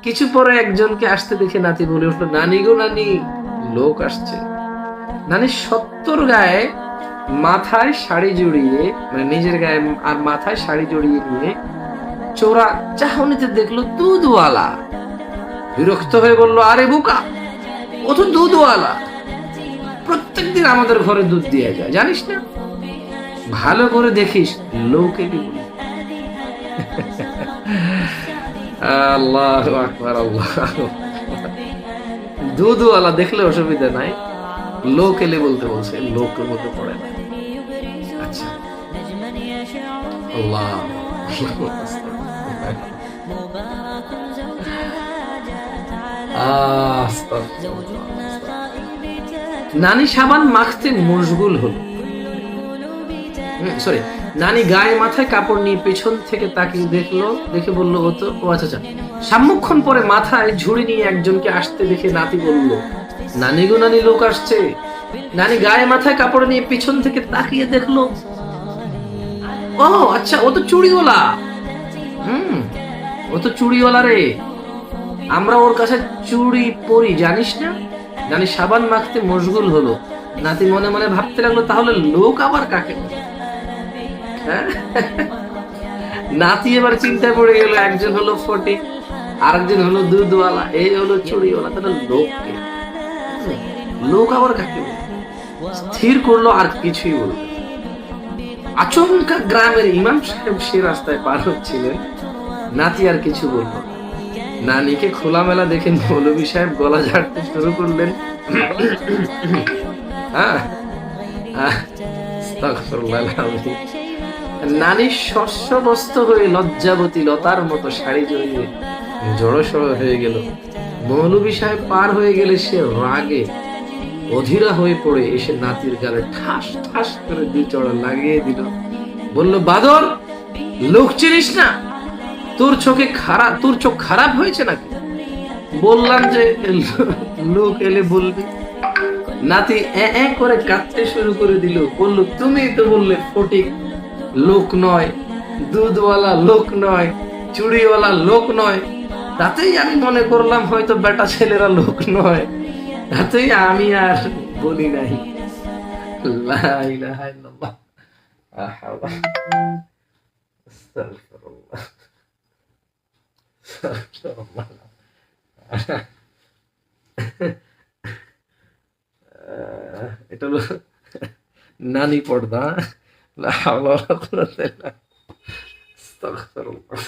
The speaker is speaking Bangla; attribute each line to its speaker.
Speaker 1: কিছু পরে একজনকে আসতে দেখে নাতি বলে উঠলো, নানি গো নানি, লোক আসছে। নানি 70 গায়ে মাথায় শাড়ি জড়িয়ে, মানে নিজের গায়ে আর মাথায় শাড়ি জড়িয়ে নিয়ে চোরা চাহনিতে দেখলো দুধওয়ালা। বিরক্ত হয়ে বলল, আরে বোকা, ও তো দুধওয়ালা, প্রত্যেকদিন আমাদের ঘরে দুধ দিয়ে যায়, জানিস না? ভালো করে দেখিস, লোকে কি বলি। আল্লাহু আকবার, আল্লাহ। দুধওয়ালা দেখলে অসুবিধা নাই, লোক এলে বলতে বলছে, লোকের মধ্যে পড়ে না। আচ্ছা, আল্লাহ। নানি সাবান মাখতে মশগুল হলো, সরি, নানি গায়ে মাথায় কাপড় নিয়ে পেছন থেকে তাকিয়ে দেখলো, দেখে বলল, ও আচ্ছা। সাম্যক্ষণ পরে মাথায় ঝুড়ি নিয়ে একজনকে আসতে দেখে নাতি বলল, নানি গো নানি, লোক আসছে। নানি গায়ে মাথায় কাপড় নিয়ে পেছন থেকে তাকিয়ে দেখলো, ও আচ্ছা, ও তো চুড়িওয়ালা। ও তো চুড়িওয়ালা রে, আমরা ওর কাছে চুড়ি পরি, জানিস না? নানি সাবান মাখতে মশগুল হলো। নাতি মনে মনে ভাবতে লাগলো, তাহলে লোক আবার কাকে? নাতি এবার চিন্তায় পড়ে গেল, একজন হলো ফটিক, আরেকজন হলো দুধওয়ালা, এই হলো চুড়িওয়ালা, তাহলে লোককে, লোক আবার কাকে? স্থির করলো আর কিছুই বলবে। আচমকা গ্রামের ইমাম সাহেব সে রাস্তায় পার হচ্ছিলেন। নাতি আর কিছু বলল। নানিকে খোলামেলা দেখে মৌলভী সাহেব গলা ঝাড়তে শুরু করলেন। নানি শস্যবস্ত হয়ে লজ্জাবতী লতার মতো শাড়ি জড়িয়ে জড়সড় হয়ে গেল। মৌলভী সাহেব পার হয়ে গেলে সে রাগে অধীরা হয়ে পড়ে এসে নাতির গালে ঠাস ঠাস করে 2 চড়া লাগিয়ে দিল। বলল, বাদর, লোক চিনিস না? তোর চোখ খারাপ হয়েছে নাকি? বললাম যে লোক এলে বলবি। নাতি করে কাঁদতে শুরু করে দিল। বলল, তুমি তো বললে ফটিক লোক নয়, দুধওয়ালা লোক নয়, চুড়িওয়ালা লোক নয়, তাতেই আমি মনে করলাম হয়তো বেটা ছেলেরা লোক নয়, তাতেই আমি আর বলি নাই। লা ইলাহা ইল্লাল্লাহ, আস্তাগফিরুল্লাহ, এটা হলো নানি পর্দা। লা হাওলা ওয়ালা কুওয়াতা ইল্লা বিল্লাহ, আস্তাগফিরুল্লাহ।